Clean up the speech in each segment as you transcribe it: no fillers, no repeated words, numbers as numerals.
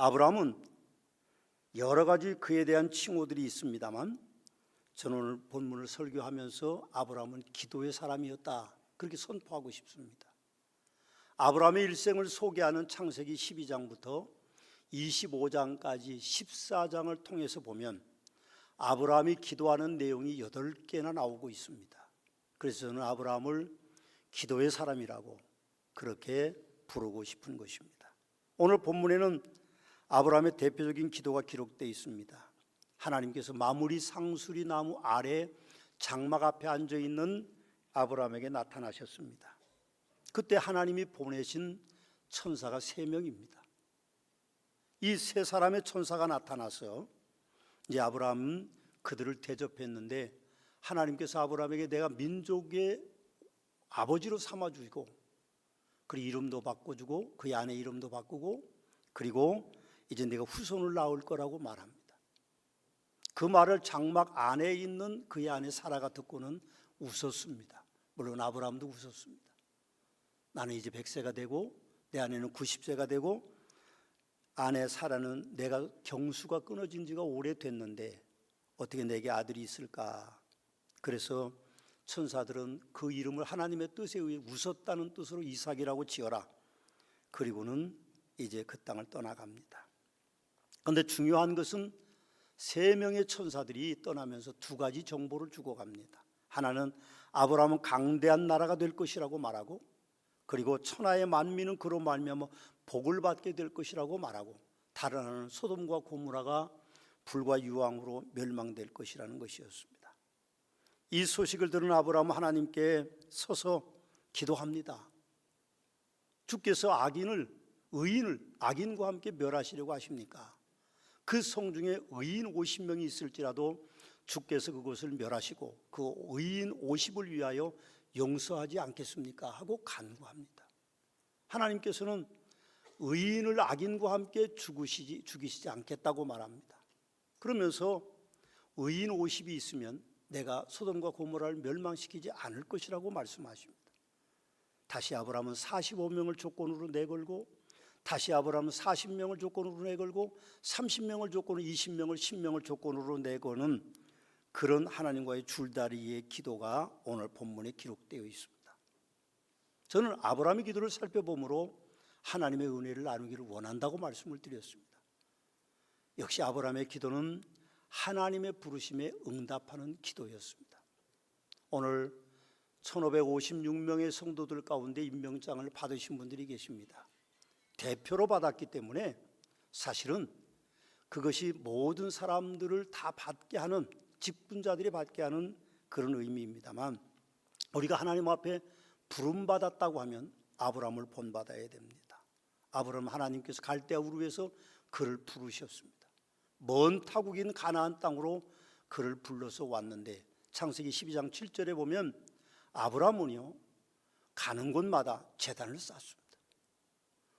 아브라함은 여러 가지 그에 대한 칭호들이 있습니다만 저는 오늘 본문을 설교하면서 아브라함은 기도의 사람이었다, 그렇게 선포하고 싶습니다. 아브라함의 일생을 소개하는 창세기 12장부터 25장까지 14장을 통해서 보면 아브라함이 기도하는 내용이 8개나 나오고 있습니다. 그래서 저는 아브라함을 기도의 사람이라고 그렇게 부르고 싶은 것입니다. 오늘 본문에는 아브라함의 대표적인 기도가 기록되어 있습니다. 하나님께서 마므리 상수리 나무 아래 장막 앞에 앉아 있는 아브라함에게 나타나셨습니다. 그때 하나님이 보내신 천사가 3명입니다. 이 3사람의 천사가 나타나서 이제 아브라함은 그들을 대접했는데 하나님께서 아브라함에게 내가 민족의 아버지로 삼아주고 그리고 이름도 바꿔주고 그의 아내 이름도 바꾸고 그리고 이제 내가 후손을 낳을 거라고 말합니다. 그 말을 장막 안에 있는 그의 아내 사라가 듣고는 웃었습니다. 물론 아브라함도 웃었습니다. 나는 이제 100세가 되고 내 아내는 90세가 되고 아내 사라는 내가 경수가 끊어진 지가 오래됐는데 어떻게 내게 아들이 있을까? 그래서 천사들은 그 이름을 하나님의 뜻에 의해 웃었다는 뜻으로 이삭이라고 지어라. 그리고는 이제 그 땅을 떠나갑니다. 그런데 중요한 것은 3명의 천사들이 떠나면서 2가지 정보를 주고 갑니다. 하나는 아브라함은 강대한 나라가 될 것이라고 말하고, 그리고 천하의 만민은 그로 말미암아 복을 받게 될 것이라고 말하고, 다른 하나는 소돔과 고모라가 불과 유황으로 멸망될 것이라는 것이었습니다. 이 소식을 들은 아브라함은 하나님께 서서 기도합니다. 주께서 의인을 악인과 함께 멸하시려고 하십니까? 그 성 중에 의인 50명이 있을지라도 주께서 그것을 멸하시고 그 의인 50을 위하여 용서하지 않겠습니까? 하고 간구합니다. 하나님께서는 의인을 악인과 함께 죽이시지 않겠다고 말합니다. 그러면서 의인 50이 있으면 내가 소돔과 고모라를 멸망시키지 않을 것이라고 말씀하십니다. 다시 아브라함은 45명을 조건으로 내걸고, 다시 아브라함은 40명을 조건으로 내걸고, 30명을 조건으로 20명을 10명을 조건으로 내거는 그런 하나님과의 줄다리기의 기도가 오늘 본문에 기록되어 있습니다. 저는 아브라함의 기도를 살펴보므로 하나님의 은혜를 나누기를 원한다고 말씀을 드렸습니다. 역시 아브라함의 기도는 하나님의 부르심에 응답하는 기도였습니다. 오늘 1556명의 성도들 가운데 임명장을 받으신 분들이 계십니다. 대표로 받았기 때문에 사실은 그것이 모든 사람들을 다 받게 하는, 직분자들이 받게 하는 그런 의미입니다만, 우리가 하나님 앞에 부름받았다고 하면 아브라함을 본받아야 됩니다. 아브라함 하나님께서 갈대아 우르에서 그를 부르셨습니다. 먼 타국인 가나안 땅으로 그를 불러서 왔는데 창세기 12장 7절에 보면 아브라함은요 가는 곳마다 제단을 쌓습니다.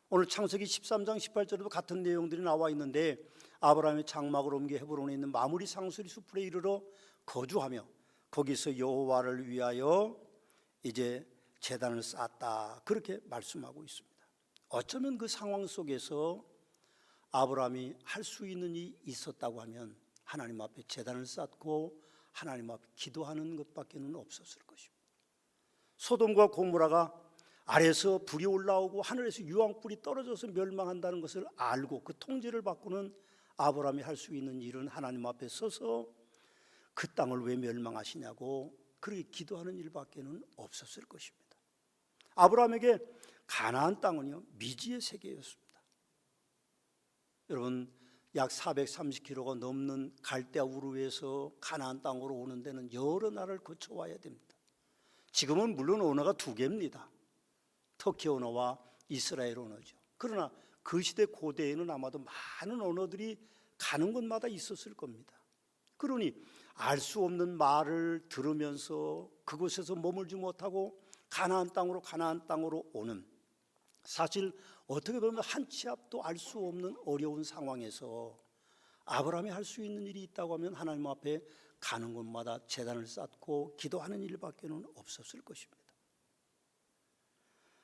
오늘 창세기 13장 18절에도 같은 내용들이 나와 있는데 아브라함이 장막을 옮겨 헤브론에 있는 마므리 상수리 숲에 이르러 거주하며 거기서 여호와를 위하여 이제 제단을 쌓았다, 그렇게 말씀하고 있습니다. 어쩌면 그 상황 속에서 아브라함이 할 수 있는 일이 있었다고 하면 하나님 앞에 제단을 쌓고 하나님 앞에 기도하는 것밖에는 없었을 것입니다. 소돔과 고모라가 아래에서 불이 올라오고 하늘에서 유황불이 떨어져서 멸망한다는 것을 알고 그 통제를 받고는 아브라함이 할 수 있는 일은 하나님 앞에 서서 그 땅을 왜 멸망하시냐고 그렇게 기도하는 일밖에는 없었을 것입니다. 아브라함에게 가나안 땅은요 미지의 세계였습니다. 여러분, 약 430km가 넘는 갈대아 우르에서 가나안 땅으로 오는 데는 여러 나라를 거쳐와야 됩니다. 지금은 물론 언어가 2개입니다. 터키 언어와 이스라엘 언어죠. 그러나 그 시대 고대에는 아마도 많은 언어들이 가는 곳마다 있었을 겁니다. 그러니 알 수 없는 말을 들으면서 그곳에서 머물지 못하고 가나안 땅으로 오는, 사실 어떻게 보면 한 치 앞도 알 수 없는 어려운 상황에서 아브라함이 할 수 있는 일이 있다고 하면 하나님 앞에 가는 곳마다 제단을 쌓고 기도하는 일밖에는 없었을 것입니다.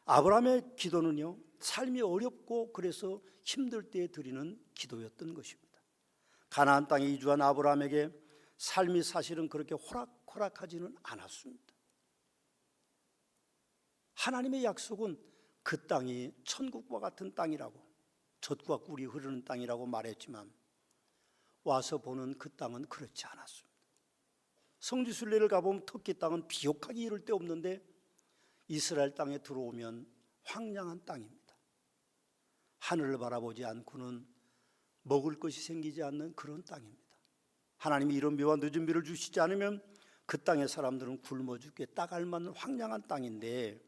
아브라함의 기도는요, 삶이 어렵고 그래서 힘들 때에 드리는 기도였던 것입니다. 가나안 땅에 이주한 아브라함에게 삶이 사실은 그렇게 호락호락하지는 않았습니다. 하나님의 약속은 그 땅이 천국과 같은 땅이라고, 젖과 꿀이 흐르는 땅이라고 말했지만 와서 보는 그 땅은 그렇지 않았습니다. 성지순례를 가보면 터키 땅은 비옥하기 이를 데 없는데 이스라엘 땅에 들어오면 황량한 땅입니다. 하늘을 바라보지 않고는 먹을 것이 생기지 않는 그런 땅입니다. 하나님이 이른 비와 늦은 비를 주시지 않으면 그 땅의 사람들은 굶어 죽게 딱 알맞는 황량한 땅인데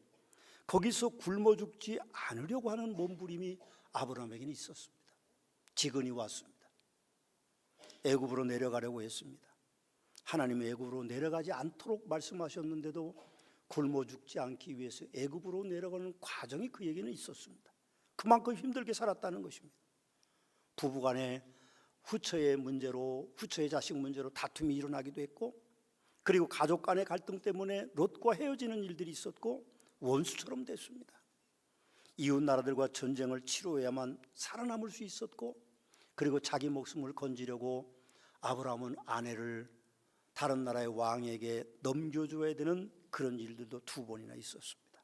거기서 굶어 죽지 않으려고 하는 몸부림이 아브라함에게는 있었습니다. 지근이 왔습니다. 애굽으로 내려가려고 했습니다. 하나님은 애굽으로 내려가지 않도록 말씀하셨는데도 굶어 죽지 않기 위해서 애굽으로 내려가는 과정이 그에게는 있었습니다. 그만큼 힘들게 살았다는 것입니다. 부부간에 후처의 문제로, 후처의 자식 문제로 다툼이 일어나기도 했고, 그리고 가족 간의 갈등 때문에 롯과 헤어지는 일들이 있었고 원수처럼 됐습니다. 이웃 나라들과 전쟁을 치루어야만 살아남을 수 있었고, 그리고 자기 목숨을 건지려고 아브라함은 아내를 다른 나라의 왕에게 넘겨줘야 되는 그런 일들도 2번이나 있었습니다.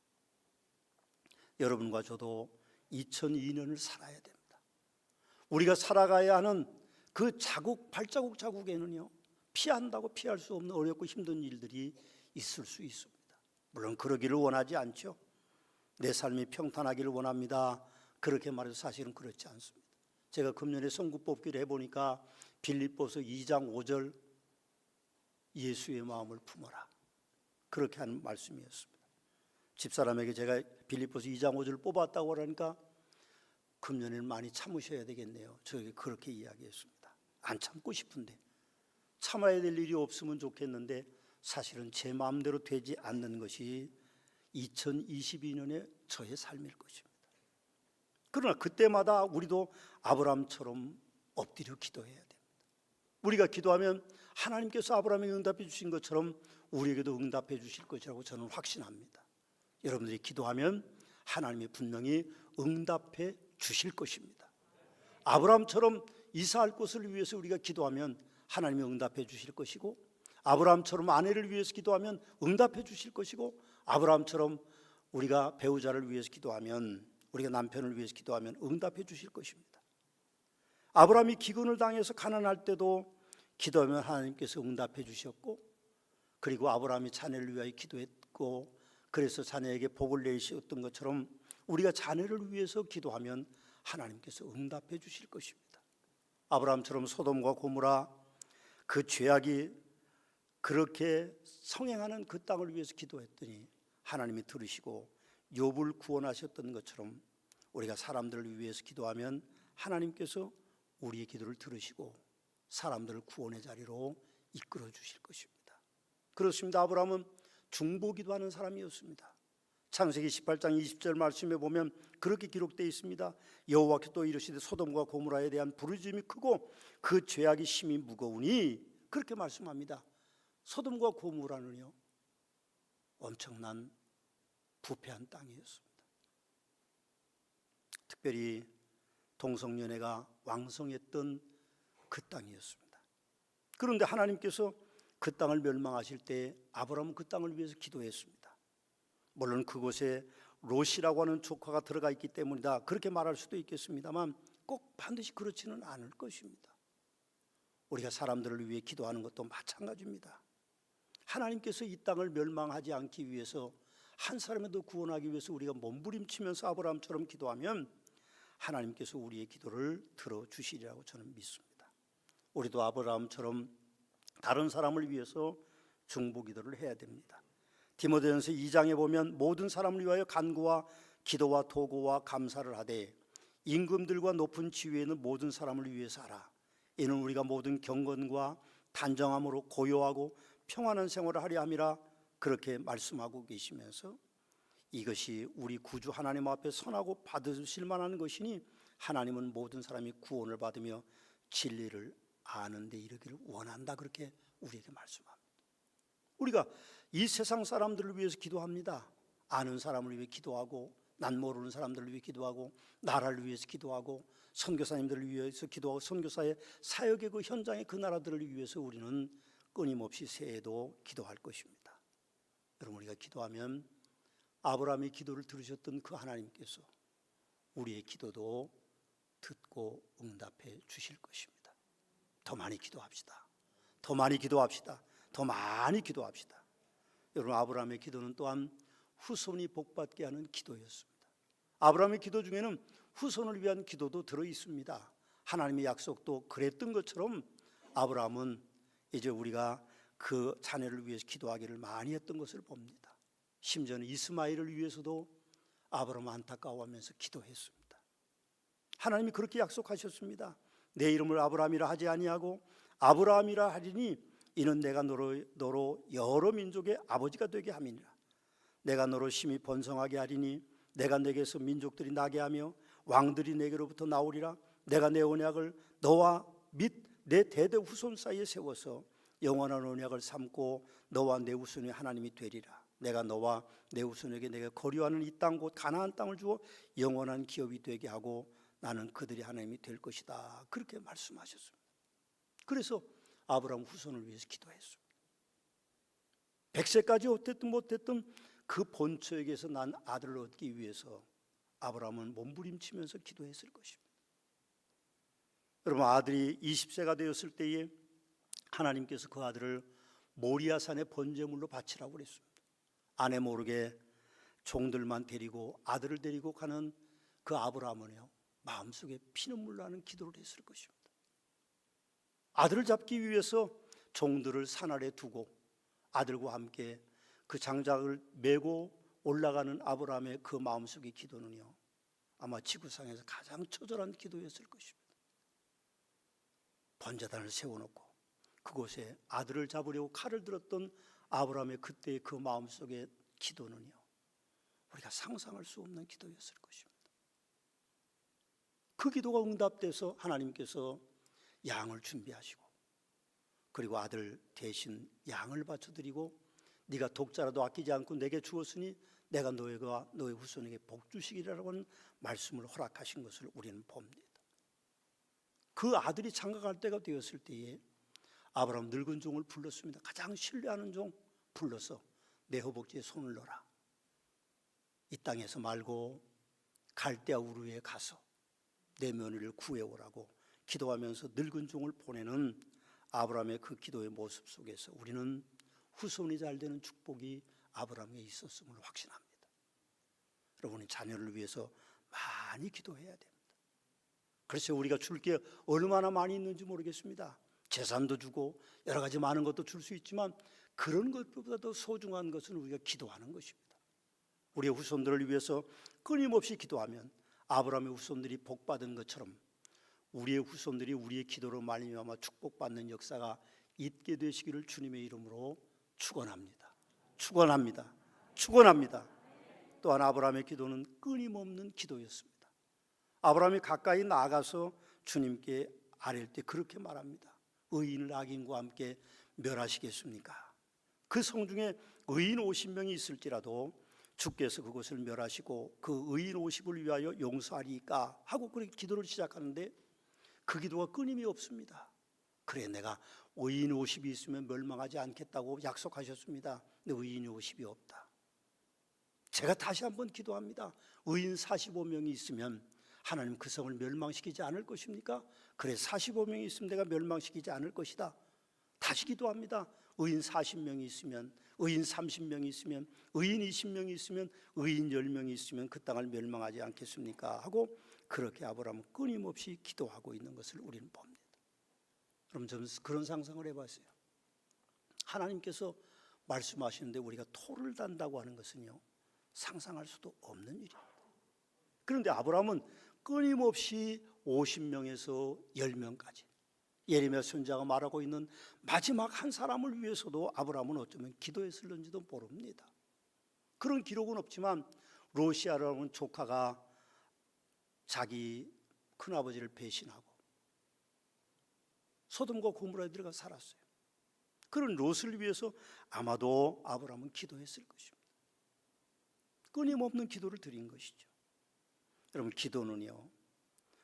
여러분과 저도 2002년을 살아야 됩니다. 우리가 살아가야 하는 그 자국, 발자국 자국에는요, 피한다고 피할 수 없는 어렵고 힘든 일들이 있을 수 있습니다. 물론 그러기를 원하지 않죠. 내 삶이 평탄하기를 원합니다. 그렇게 말해도 사실은 그렇지 않습니다. 제가 금년에 선구 뽑기를 해보니까 빌립보서 2장 5절 예수의 마음을 품어라, 그렇게 하는 말씀이었습니다. 집사람에게 제가 빌립보서 2장 5절을 뽑았다고 하니까 금년에는 많이 참으셔야 되겠네요. 저에게 그렇게 이야기했습니다. 안 참고 싶은데, 참아야 될 일이 없으면 좋겠는데 사실은 제 마음대로 되지 않는 것이 2022년의 저의 삶일 것입니다. 그러나 그때마다 우리도 아브라함처럼 엎드려 기도해야 됩니다. 우리가 기도하면 하나님께서 아브라함에게 응답해 주신 것처럼 우리에게도 응답해 주실 것이라고 저는 확신합니다. 여러분들이 기도하면 하나님이 분명히 응답해 주실 것입니다. 아브라함처럼 이사할 것을 위해서 우리가 기도하면 하나님이 응답해 주실 것이고, 아브라함처럼 아내를 위해서 기도하면 응답해 주실 것이고, 아브라함처럼 우리가 배우자를 위해서 기도하면, 우리가 남편을 위해서 기도하면 응답해 주실 것입니다. 아브라함이 기근을 당해서 가난할 때도 기도하면 하나님께서 응답해 주셨고, 그리고 아브라함이 자녀를 위하여 기도했고 그래서 자녀에게 복을 내셨던 것처럼 우리가 자녀를 위해서 기도하면 하나님께서 응답해 주실 것입니다. 아브라함처럼 소돔과 고모라 그 죄악이 그렇게 성행하는 그 땅을 위해서 기도했더니 하나님이 들으시고 욥을 구원하셨던 것처럼 우리가 사람들을 위해서 기도하면 하나님께서 우리의 기도를 들으시고 사람들을 구원의 자리로 이끌어 주실 것입니다. 그렇습니다. 아브라함은 중보기도하는 사람이었습니다. 창세기 18장 20절 말씀에 보면 그렇게 기록되어 있습니다. 여호와께서 또 이르시되 소돔과 고모라에 대한 부르짖음이 크고 그 죄악이 심히 무거우니, 그렇게 말씀합니다. 소돔과 고모라는요, 엄청난 부패한 땅이었습니다. 특별히 동성연애가 왕성했던 그 땅이었습니다. 그런데 하나님께서 그 땅을 멸망하실 때 아브라함은 그 땅을 위해서 기도했습니다. 물론 그곳에 롯이라고 하는 조카가 들어가 있기 때문이다, 그렇게 말할 수도 있겠습니다만 꼭 반드시 그렇지는 않을 것입니다. 우리가 사람들을 위해 기도하는 것도 마찬가지입니다. 하나님께서 이 땅을 멸망하지 않기 위해서, 한 사람이라도 구원하기 위해서 우리가 몸부림치면서 아브라함처럼 기도하면 하나님께서 우리의 기도를 들어주시리라고 저는 믿습니다. 우리도 아브라함처럼 다른 사람을 위해서 중보기도를 해야 됩니다. 디모데전서 2장에 보면 모든 사람을 위하여 간구와 기도와 도구와 감사를 하되 임금들과 높은 지위에 있는 모든 사람을 위해서 하라. 이는 우리가 모든 경건과 단정함으로 고요하고 평안한 생활을 하려 함이라, 그렇게 말씀하고 계시면서 이것이 우리 구주 하나님 앞에 선하고 받으실 만한 것이니 하나님은 모든 사람이 구원을 받으며 진리를 아는 데 이르기를 원한다, 그렇게 우리에게 말씀합니다. 우리가 이 세상 사람들을 위해서 기도합니다. 아는 사람을 위해 기도하고 난 모르는 사람들을 위해 기도하고, 나라를 위해서 기도하고, 선교사님들을 위해서 기도하고, 선교사의 사역의 그 현장의 그 나라들을 위해서 우리는 끊임없이 새해에도 기도할 것입니다. 여러분, 우리가 기도하면 아브라함의 기도를 들으셨던 그 하나님께서 우리의 기도도 듣고 응답해 주실 것입니다. 더 많이 기도합시다. 더 많이 기도합시다. 더 많이 기도합시다. 여러분, 아브라함의 기도는 또한 후손이 복받게 하는 기도였습니다. 아브라함의 기도 중에는 후손을 위한 기도도 들어 있습니다. 하나님의 약속도 그랬던 것처럼 아브라함은 이제 우리가 그 자녀를 위해서 기도하기를 많이 했던 것을 봅니다. 심지어는 이스마엘을 위해서도 아브라함은 안타까워하면서 기도했습니다. 하나님이 그렇게 약속하셨습니다. 내 이름을 아브라함이라 하지 아니하고 아브라함이라 하리니 이는 내가 너로 여러 민족의 아버지가 되게 함이니라. 내가 너로 심히 번성하게 하리니 내가 내게서 민족들이 나게 하며 왕들이 내게로부터 나오리라. 내가 내 언약을 너와 및 내 대대 후손 사이에 세워서 영원한 언약을 삼고 너와 내 후손의 하나님이 되리라. 내가 너와 내 후손에게 내가 거류하는 이 땅 곧 가나안 땅을 주어 영원한 기업이 되게 하고 나는 그들이 하나님이 될 것이다. 그렇게 말씀하셨습니다. 그래서 아브라함 후손을 위해서 기도했습니다. 100세까지 어쨌든 못했던 그 본처에게서 난 아들을 얻기 위해서 아브라함은 몸부림치면서 기도했을 것입니다. 여러분, 아들이 20세가 되었을 때에 하나님께서 그 아들을 모리아산의 번제물로 바치라고 그랬습니다. 아내 모르게 종들만 데리고 아들을 데리고 가는 그 아브라함은요, 마음속에 피눈물 나는 기도를 했을 것입니다. 아들을 잡기 위해서 종들을 산 아래 두고 아들과 함께 그 장작을 메고 올라가는 아브라함의 그 마음속의 기도는요, 아마 지구상에서 가장 처절한 기도였을 것입니다. 번제단을 세워놓고 그곳에 아들을 잡으려고 칼을 들었던 아브라함의 그때의 그 마음속의 기도는요, 우리가 상상할 수 없는 기도였을 것입니다. 그 기도가 응답돼서 하나님께서 양을 준비하시고, 그리고 아들 대신 양을 바쳐드리고 네가 독자라도 아끼지 않고 내게 주었으니 내가 너희가 너희 후손에게 복 주시기라고 하는 말씀을 허락하신 것을 우리는 봅니다. 그 아들이 장가갈 때가 되었을 때에 아브라함 늙은 종을 불렀습니다. 가장 신뢰하는 종 불러서 내 허벅지에 손을 넣어라. 이 땅에서 말고 갈대아 우르에 가서 내 며느리를 구해오라고 기도하면서 늙은 종을 보내는 아브라함의 그 기도의 모습 속에서 우리는 후손이 잘 되는 축복이 아브라함에 있었음을 확신합니다. 여러분이 자녀를 위해서 많이 기도해야 됩니다. 그래서 우리가 줄 게 얼마나 많이 있는지 모르겠습니다. 재산도 주고 여러 가지 많은 것도 줄 수 있지만 그런 것보다 더 소중한 것은 우리가 기도하는 것입니다. 우리의 후손들을 위해서 끊임없이 기도하면 아브라함의 후손들이 복받은 것처럼 우리의 후손들이 우리의 기도로 말미암아 축복받는 역사가 있게 되시기를 주님의 이름으로 축원합니다. 축원합니다. 축원합니다. 또한 아브라함의 기도는 끊임없는 기도였습니다. 아브라함이 가까이 나아가서 주님께 아뢰일 때 그렇게 말합니다. 의인을 악인과 함께 멸하시겠습니까? 그 성중에 의인 50명이 있을지라도 주께서 그것을 멸하시고 그 의인 50을 위하여 용서하리까 하고 그렇게 기도를 시작하는데 그 기도가 끊임이 없습니다. 그래, 내가 의인 50이 있으면 멸망하지 않겠다고 약속하셨습니다. 근데 의인이 50이 없다. 제가 다시 한번 기도합니다. 의인 45명이 있으면 하나님 그 성을 멸망시키지 않을 것입니까? 그래, 45명이 있으면 내가 멸망시키지 않을 것이다. 다시 기도합니다. 의인 40명이 있으면, 의인 30명이 있으면, 의인 20명이 있으면, 의인 10명이 있으면 그 땅을 멸망하지 않겠습니까? 하고 그렇게 아브라함은 끊임없이 기도하고 있는 것을 우리는 봅니다. 그럼 좀 그런 상상을 해봤어요. 하나님께서 말씀하시는데 우리가 토를 단다고 하는 것은요, 상상할 수도 없는 일입니다. 그런데 아브라함은 끊임없이 50명에서 10명까지 예레미야 선지자가 말하고 있는 마지막 한 사람을 위해서도 아브라함은 어쩌면 기도했을는지도 모릅니다. 그런 기록은 없지만 로시아라는 조카가 자기 큰아버지를 배신하고 소돔과 고모라에 들어가 살았어요. 그런 롯을 위해서 아마도 아브라함은 기도했을 것입니다. 끊임없는 기도를 드린 것이죠. 여러분, 기도는요,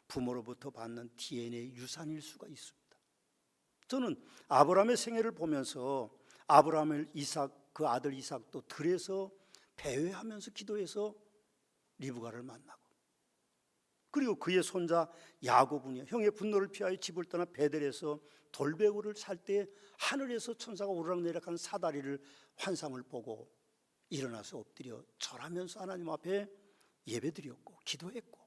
부모로부터 받는 DNA 유산일 수가 있습니다. 저는 아브라함의 생애를 보면서 아브라함을 이삭, 그 아들 이삭도 들에서 배회하면서 기도해서 리브가를 만나고, 그리고 그의 손자 야곱은요, 형의 분노를 피하여 집을 떠나 베델에서 돌베구를 살 때 하늘에서 천사가 오르락내리락하는 사다리를 환상을 보고 일어나서 엎드려 절하면서 하나님 앞에 예배드렸고 기도했고,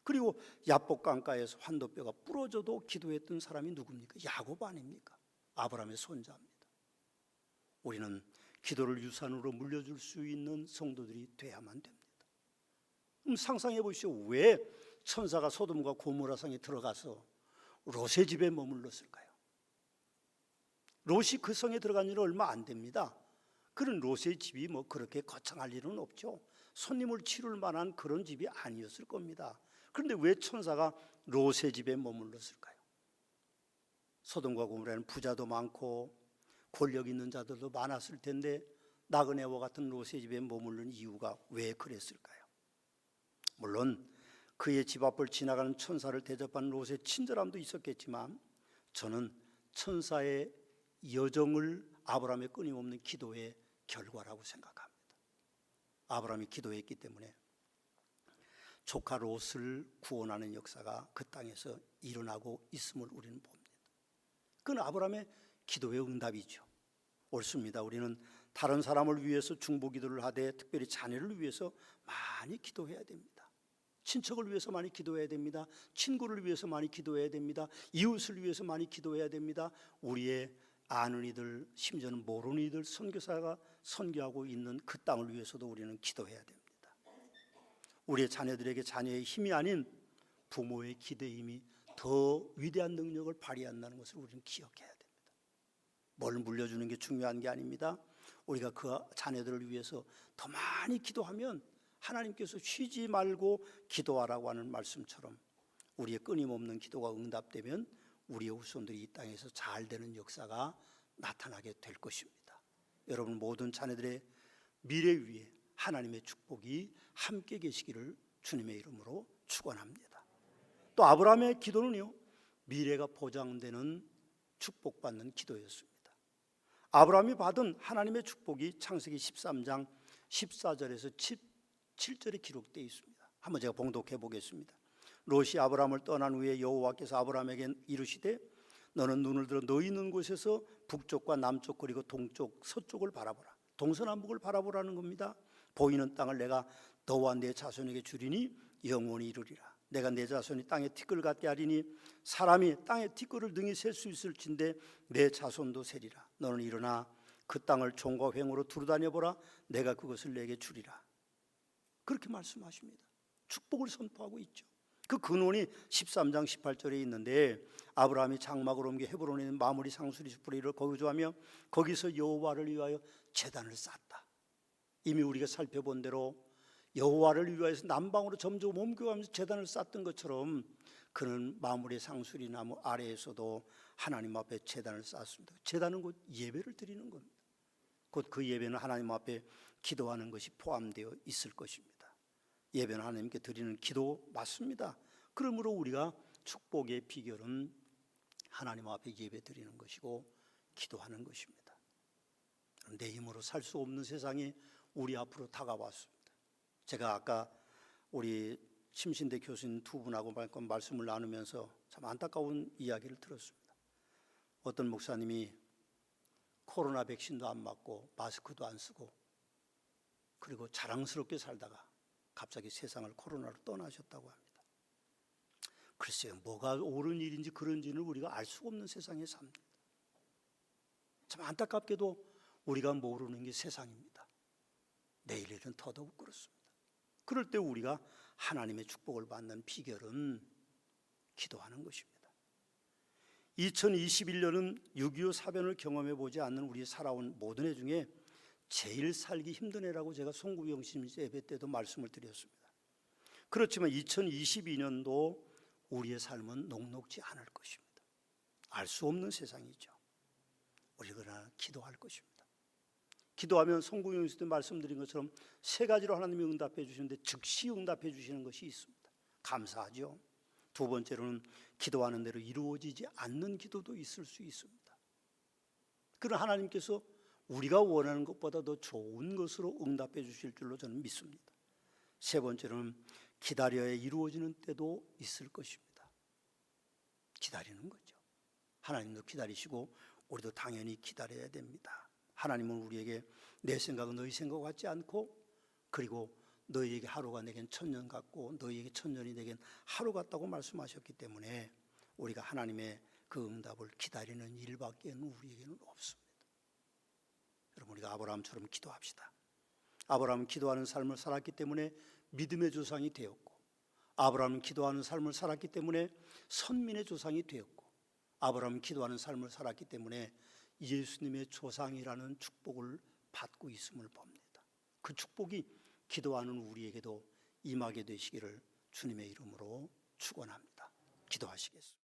그리고 야복 강가에서 환도뼈가 부러져도 기도했던 사람이 누굽니까? 야곱 아닙니까? 아브라함의 손자입니다. 우리는 기도를 유산으로 물려줄 수 있는 성도들이 돼야만 됩니다. 그럼 상상해 보시오. 왜 천사가 소돔과 고모라 성에 들어가서 롯의 집에 머물렀을까요? 롯이 그 성에 들어간 지는 얼마 안 됩니다. 그런 롯의 집이 뭐 그렇게 거창할 일은 없죠. 손님을 치를 만한 그런 집이 아니었을 겁니다. 그런데 왜 천사가 롯의 집에 머물렀을까요? 소돔과 고모라는 부자도 많고 권력 있는 자들도 많았을 텐데 나그네와 같은 롯의 집에 머무른 이유가 왜 그랬을까요? 물론 그의 집 앞을 지나가는 천사를 대접한 롯의 친절함도 있었겠지만, 저는 천사의 여정을 아브라함의 끊임없는 기도의 결과라고 생각합니다. 아브라함이 기도했기 때문에 조카 롯을 구원하는 역사가 그 땅에서 일어나고 있음을 우리는 봅니다. 그건 아브라함의 기도의 응답이죠. 옳습니다. 우리는 다른 사람을 위해서 중보기도를 하되 특별히 자녀를 위해서 많이 기도해야 됩니다. 친척을 위해서 많이 기도해야 됩니다. 친구를 위해서 많이 기도해야 됩니다. 이웃을 위해서 많이 기도해야 됩니다. 우리의 아는 이들, 심지어는 모르는 이들, 선교사가 선교하고 있는 그 땅을 위해서도 우리는 기도해야 됩니다. 우리의 자녀들에게 자녀의 힘이 아닌 부모의 기도의 힘이 더 위대한 능력을 발휘한다는 것을 우리는 기억해야 됩니다. 뭘 물려주는 게 중요한 게 아닙니다. 우리가 그 자녀들을 위해서 더 많이 기도하면 하나님께서 쉬지 말고 기도하라고 하는 말씀처럼 우리의 끊임없는 기도가 응답되면 우리의 후손들이 이 땅에서 잘 되는 역사가 나타나게 될 것입니다. 여러분 모든 자녀들의 미래 위에 하나님의 축복이 함께 계시기를 주님의 이름으로 축원합니다. 또 아브라함의 기도는요, 미래가 보장되는 축복받는 기도였습니다. 아브라함이 받은 하나님의 축복이 창세기 13장 14절에서 17절에 기록되어 있습니다. 한번 제가 봉독해 보겠습니다. 롯이 아브라함을 떠난 후에 여호와께서 아브라함에게 이르시되 너는 눈을 들어 너희 있는 곳에서 북쪽과 남쪽 그리고 동쪽 서쪽을 바라보라. 동서남북을 바라보라는 겁니다. 보이는 땅을 내가 너와 내 자손에게 주리니 영원히 이루리라. 내가 내 자손이 땅에 티끌 같게 하리니 사람이 땅에 티끌을 능히 셀 수 있을진데 내 자손도 세리라. 너는 일어나 그 땅을 종과 횡으로 두루다녀 보라. 내가 그것을 내게 주리라. 그렇게 말씀하십니다. 축복을 선포하고 있죠. 그 근원이 13장 18절에 있는데 아브라함이 장막을 옮겨 헤브론에 있는 마므리 상수리 숲으로 거주하며 거기서 여호와를 위하여 제단을 쌓았다. 이미 우리가 살펴본 대로 여호와를 위하여서 남방으로 점점 옮겨가면서 제단을 쌓던 것처럼 그는 마므리 상수리 나무 아래에서도 하나님 앞에 제단을 쌓았습니다. 제단은 곧 예배를 드리는 겁니다. 곧 그 예배는 하나님 앞에 기도하는 것이 포함되어 있을 것입니다. 예배는 하나님께 드리는 기도 맞습니다. 그러므로 우리가 축복의 비결은 하나님 앞에 예배 드리는 것이고 기도하는 것입니다. 내 힘으로 살 수 없는 세상이 우리 앞으로 다가왔습니다. 제가 아까 우리 심신대 교수님 두 분하고 말씀을 나누면서 참 안타까운 이야기를 들었습니다. 어떤 목사님이 코로나 백신도 안 맞고 마스크도 안 쓰고 그리고 자랑스럽게 살다가 갑자기 세상을 코로나로 떠나셨다고 합니다. 글쎄요, 뭐가 옳은 일인지 그런지는 우리가 알 수 없는 세상에 삽니다. 참 안타깝게도 우리가 모르는 게 세상입니다. 내일 일은 더더욱 그렇습니다. 그럴 때 우리가 하나님의 축복을 받는 비결은 기도하는 것입니다. 2021년은 6.25 사변을 경험해 보지 않는 우리 살아온 모든 해 중에 제일 살기 힘든 해라고 제가 송구영신 예배 때도 말씀을 드렸습니다. 그렇지만 2022년도 우리의 삶은 녹록지 않을 것입니다. 알 수 없는 세상이죠. 우리가 그러나 기도할 것입니다. 기도하면 성공연수 때 말씀드린 것처럼 세 가지로 하나님이 응답해 주시는데 즉시 응답해 주시는 것이 있습니다. 감사하죠. 두 번째로는 기도하는 대로 이루어지지 않는 기도도 있을 수 있습니다. 그러나 하나님께서 우리가 원하는 것보다 더 좋은 것으로 응답해 주실 줄로 저는 믿습니다. 세 번째로는 기다려야 이루어지는 때도 있을 것입니다. 기다리는 거죠. 하나님도 기다리시고 우리도 당연히 기다려야 됩니다. 하나님은 우리에게 내 생각은 너희 생각 같지 않고, 그리고 너희에게 하루가 내겐 천년 같고 너희에게 천년이 내겐 하루 같다고 말씀하셨기 때문에 우리가 하나님의 그 응답을 기다리는 일밖에 우리에게는 없습니다. 여러분, 우리가 아브라함처럼 기도합시다. 아브라함은 기도하는 삶을 살았기 때문에 믿음의 조상이 되었고, 아브라함은 기도하는 삶을 살았기 때문에 선민의 조상이 되었고, 아브라함은 기도하는 삶을 살았기 때문에 예수님의 조상이라는 축복을 받고 있음을 봅니다. 그 축복이 기도하는 우리에게도 임하게 되시기를 주님의 이름으로 축원합니다. 기도하시겠습니다.